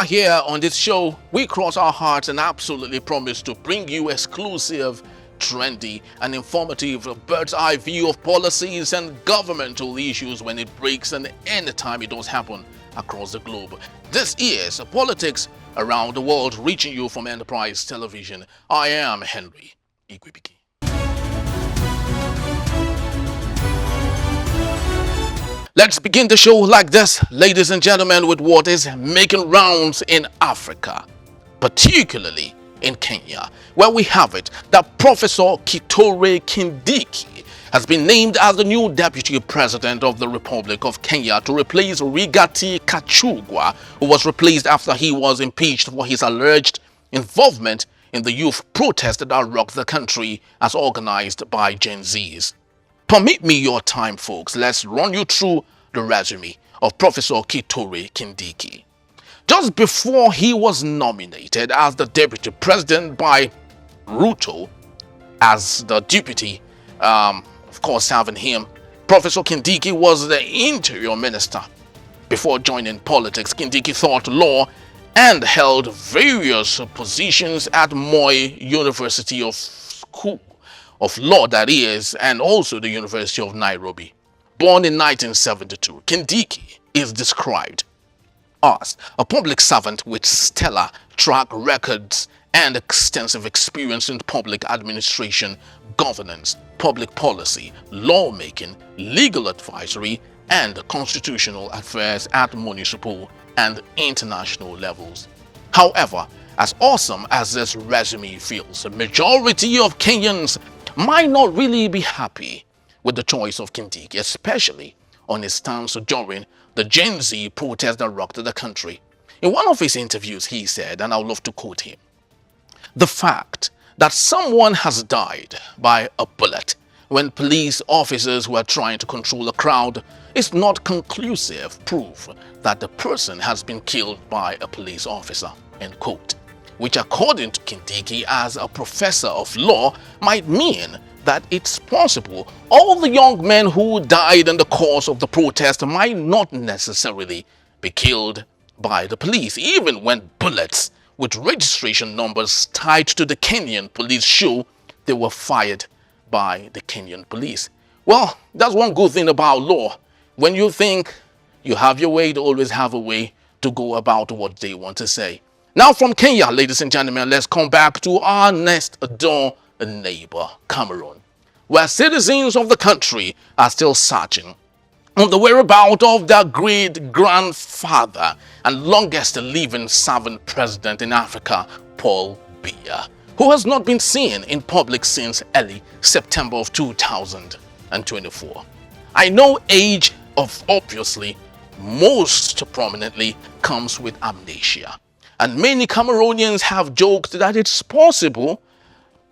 Right here on this show, we cross our hearts and absolutely promise to bring you exclusive, trendy, and informative bird's eye view of policies and governmental issues when it breaks and anytime it does happen across the globe. This is Politics Around the World, reaching you from Enterprise Television. I am Henry Igwibiki. Let's begin the show like this, ladies and gentlemen, with what is making rounds in Africa, particularly in Kenya, where we have it that Professor Kithure Kindiki has been named as the new Deputy President of the Republic of Kenya to replace Rigathi Gachagua, who was replaced after he was impeached for his alleged involvement in the youth protest that rocked the country as organized by Gen Zs. Permit me your time, folks. Let's run you through the resume of Professor Kithure Kindiki. Just before he was nominated as the Deputy President by Ruto as the Deputy, of course having him, Professor Kindiki was the Interior Minister. Before joining politics, Kindiki taught law and held various positions at Moi University of School of Law, that is, and also the University of Nairobi. Born in 1972, Kindiki is described as a public servant with stellar track records and extensive experience in public administration, governance, public policy, lawmaking, legal advisory, and constitutional affairs at municipal and international levels. However, as awesome as this resume feels, a majority of Kenyans might not really be happy with the choice of Kindiki, especially on his stance during the Gen Z protest that rocked the country. In one of his interviews, he said, and I would love to quote him, "The fact that someone has died by a bullet when police officers were trying to control a crowd is not conclusive proof that the person has been killed by a police officer," end quote. Which, according to Kindiki, as a professor of law, might mean that it's possible all the young men who died in the course of the protest might not necessarily be killed by the police, even when bullets with registration numbers tied to the Kenyan police show they were fired by the Kenyan police. Well, that's one good thing about law. When you think you have your way, they always have a way to go about what they want to say. Now from Kenya, ladies and gentlemen, let's come back to our next door neighbor, Cameroon, where citizens of the country are still searching on the whereabouts of their great-grandfather and longest living serving president in Africa, Paul Biya, who has not been seen in public since early September of 2024. I know age of obviously most prominently comes with amnesia. And many Cameroonians have joked that it's possible,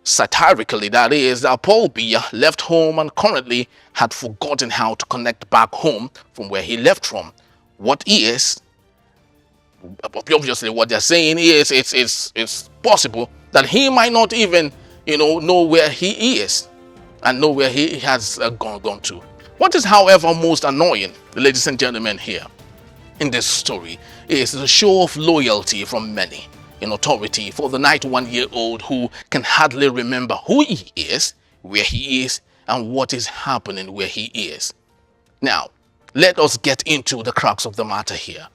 satirically that is, that Paul Biya left home and currently had forgotten how to connect back home from where he left from. What is, obviously what they're saying is it's possible that he might not even, know where he is and know where he has gone to. What is, however, most annoying, ladies and gentlemen, here in this story is the show of loyalty from many in authority for the 91-year-old who can hardly remember who he is, where he is, and what is happening where he is. Now, let us get into the crux of the matter here.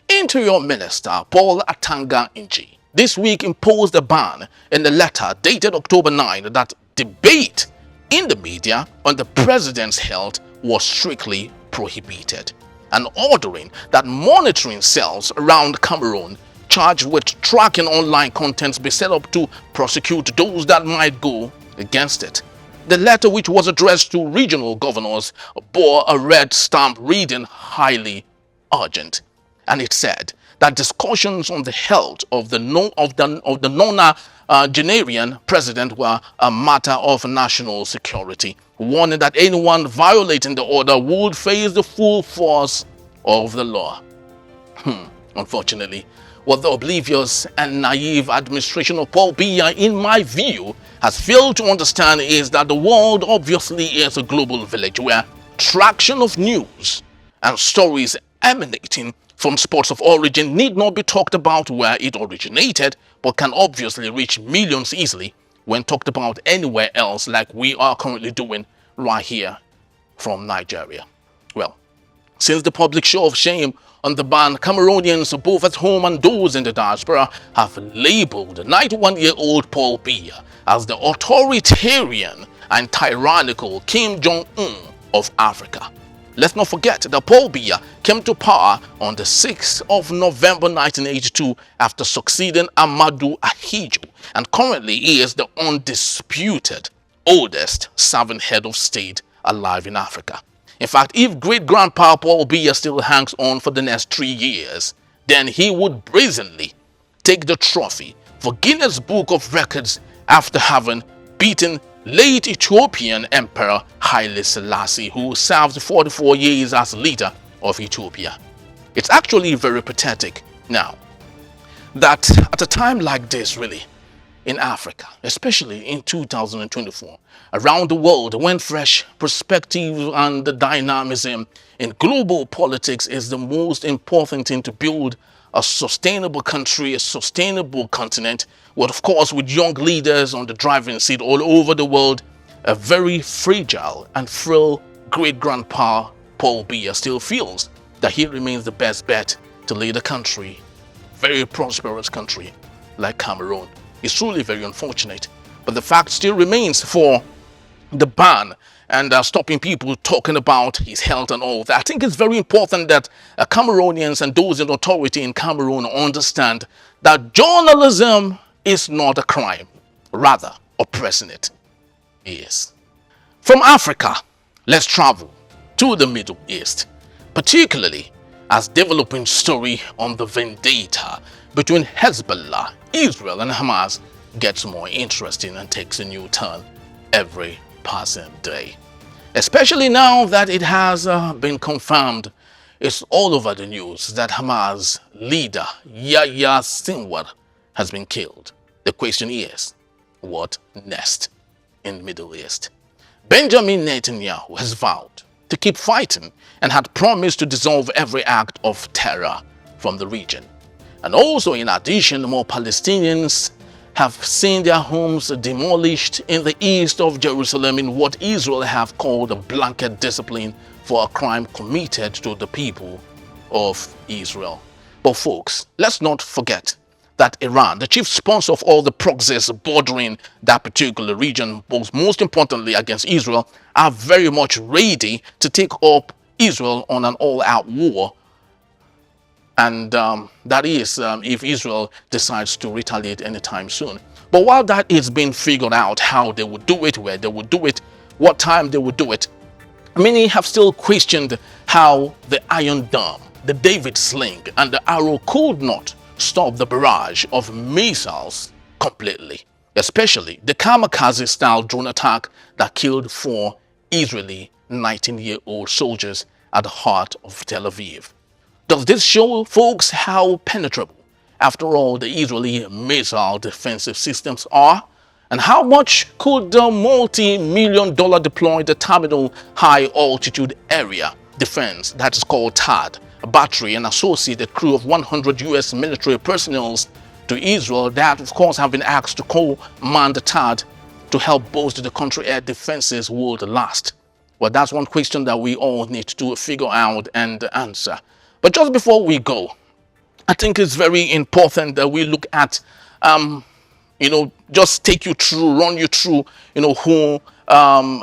Interior Minister Paul Atanga Nji this week imposed a ban in a letter dated October 9 that debate in the media on the president's health was strictly prohibited, and ordering that monitoring cells around Cameroon charged with tracking online contents be set up to prosecute those that might go against it. The letter, which was addressed to regional governors, bore a red stamp reading highly urgent, and it said that discussions on the health of the Nigerian president were a matter of national security, warning that anyone violating the order would face the full force of the law. Unfortunately, what the oblivious and naive administration of Paul Biya, in my view, has failed to understand is that the world obviously is a global village where traction of news and stories emanating from sports of origin need not be talked about where it originated, but can obviously reach millions easily when talked about anywhere else, like we are currently doing right here from Nigeria. Well, since the public show of shame on the ban, Cameroonians both at home and those in the diaspora have labeled 91-year-old Paul Biya as the authoritarian and tyrannical Kim Jong-un of Africa. Let's not forget that Paul Biya came to power on the 6th of November 1982 after succeeding Amadou Ahidjo, and currently he is the undisputed oldest serving head of state alive in Africa. In fact, if great-grandpa Paul Biya still hangs on for the next 3 years, then he would brazenly take the trophy for Guinness Book of Records after having beaten late Ethiopian Emperor Haile Selassie, who served 44 years as leader of Ethiopia. It's actually very pathetic now that at a time like this, really, in Africa, especially in 2024, around the world, when fresh perspective and the dynamism in global politics is the most important thing to build a sustainable country, a sustainable continent, well, of course, with young leaders on the driving seat all over the world, a very fragile and frail great-grandpa Paul Biya still feels that he remains the best bet to lead a country, very prosperous country like Cameroon. It's truly very unfortunate, but the fact still remains for the ban and stopping people talking about his health and all that. I think it's very important that Cameroonians and those in authority in Cameroon understand that journalism is not a crime, rather oppressing it is. From Africa, let's travel to the Middle East, particularly as developing story on the vendetta between Hezbollah, Israel and Hamas gets more interesting and takes a new turn every passing day. Especially now that it has been confirmed, it's all over the news that Hamas leader Yahya Sinwar has been killed. The question is, what next in the Middle East? Benjamin Netanyahu has vowed to keep fighting and had promised to dissolve every act of terror from the region. And also, in addition, more Palestinians have seen their homes demolished in the east of Jerusalem in what Israel have called a blanket discipline for a crime committed to the people of Israel. But folks, let's not forget that Iran, the chief sponsor of all the proxies bordering that particular region, both most importantly against Israel, are very much ready to take up Israel on an all-out war. And that is if Israel decides to retaliate anytime soon. But while that is being figured out, how they would do it, where they would do it, what time they would do it, many have still questioned how the Iron Dome, the David Sling, and the Arrow could not stop the barrage of missiles completely, especially the kamikaze-style drone attack that killed 4 Israeli 19-year-old soldiers at the heart of Tel Aviv. Does this show, folks, how penetrable, after all, the Israeli missile defensive systems are? And how much could the multi-million-dollar deployed terminal high-altitude area defense, that is called THAAD, a battery and associated crew of 100 U.S. military personnel to Israel that, of course, have been asked to command the THAAD to help boost the country air defenses would last? Well, that's one question that we all need to figure out and answer. But just before we go, I think it's very important that we look at, just take you through, run you through, who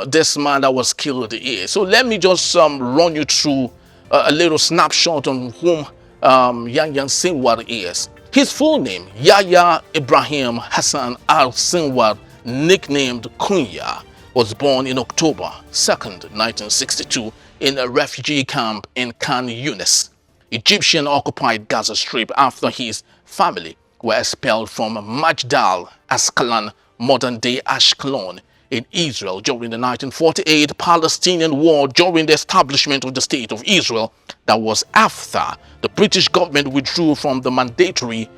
this man that was killed is. So let me just run you through a little snapshot on whom Yahya Sinwar is. His full name, Yahya Ibrahim Hassan al-Sinwar, nicknamed Kunya, was born in October 2nd, 1962, in a refugee camp in Khan Yunis, Egyptian-occupied Gaza Strip, after his family were expelled from Majdal, Ascalon, modern-day Ashkelon, in Israel during the 1948 Palestinian War, during the establishment of the State of Israel. That was after the British government withdrew from the mandatory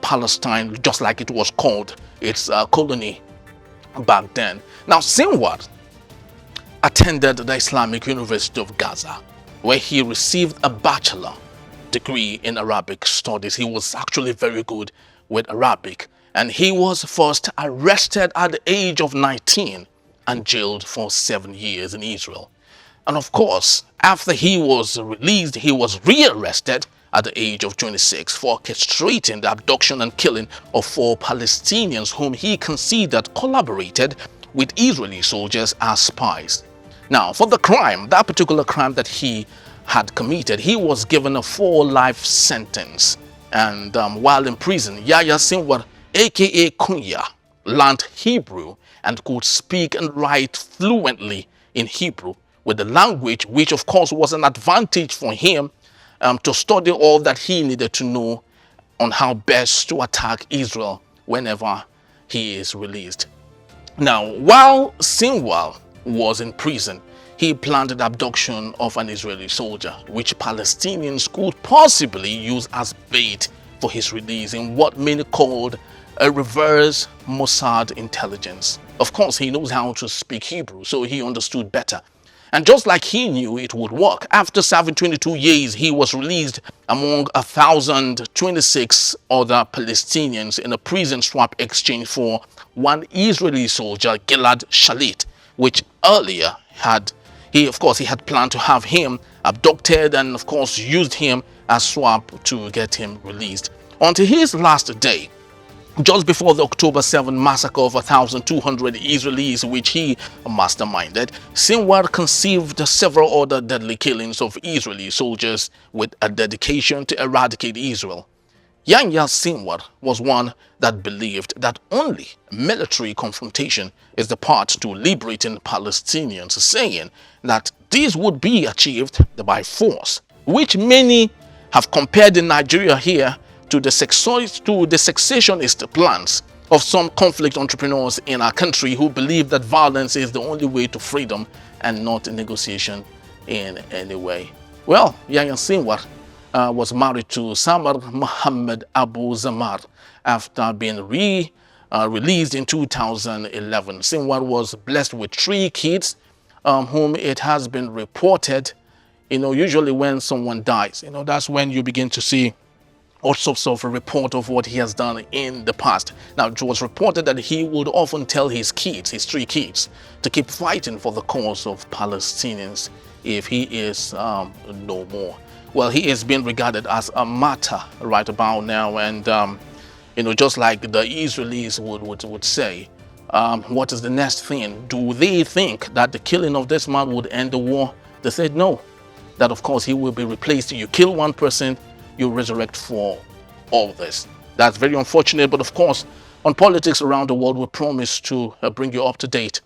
Palestine, just like it was called, its colony back then. Now, Sinwar attended the Islamic University of Gaza, where he received a bachelor degree in Arabic studies. He was actually very good with Arabic, and he was first arrested at the age of 19 and jailed for 7 years in Israel. And of course, after he was released, he was rearrested at the age of 26 for orchestrating the abduction and killing of 4 Palestinians whom he considered collaborated with Israeli soldiers as spies. Now, for the crime, that particular crime that he had committed, he was given a 4 life sentence. And while in prison, Yahya Sinwar, aka Kunya, learned Hebrew and could speak and write fluently in Hebrew, with the language, which of course was an advantage for him to study all that he needed to know on how best to attack Israel whenever he is released. Now, while Sinwar was in prison, he planned the abduction of an Israeli soldier, which Palestinians could possibly use as bait for his release in what many called a reverse Mossad intelligence. Of course, he knows how to speak Hebrew, so he understood better. And just like he knew it would work, after serving 22 years, he was released among 1,026 other Palestinians in a prison swap exchange for one Israeli soldier, Gilad Shalit, which earlier he had planned to have him abducted and of course used him as swap to get him released. Until his last day, just before the October 7 massacre of 1,200 Israelis, which he masterminded, Sinwar conceived several other deadly killings of Israeli soldiers with a dedication to eradicate Israel. Yahya Sinwar was one that believed that only military confrontation is the path to liberating Palestinians, saying that this would be achieved by force, which many have compared in Nigeria here to the secessionist plans of some conflict entrepreneurs in our country who believe that violence is the only way to freedom and not negotiation in any way. Well, Yahya Sinwar was married to Samar Muhammad Abu Zamar after being released in 2011. Sinwar was blessed with 3 kids, whom it has been reported, usually when someone dies, that's when you begin to see all sorts of a report of what he has done in the past. Now, it was reported that he would often tell his 3 kids, to keep fighting for the cause of Palestinians if he is no more. Well, he is being regarded as a martyr right about now, and just like the Israelis would say, what is the next thing? Do they think that the killing of this man would end the war? They said no, that of course he will be replaced. You kill one person, you resurrect for all this. That's very unfortunate, but of course, on politics around the world, we promise to bring you up to date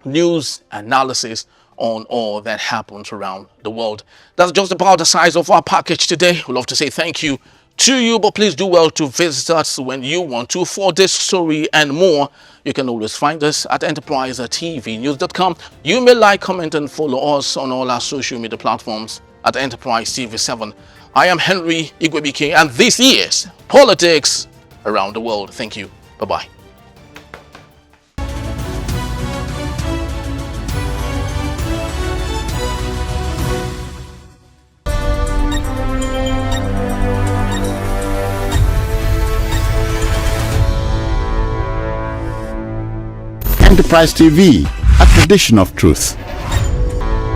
news analysis on all that happens around the world. That's just about the size of our package today. We'd love to say thank you to you, but please do well to visit us when you want to. For this story and more, you can always find us at enterprisetvnews.com. You may like, comment, and follow us on all our social media platforms at Enterprise TV7. I am Henry Igwebike, and this is Politics Around the World. Thank you. Bye-bye. Enterprise TV, a tradition of truth.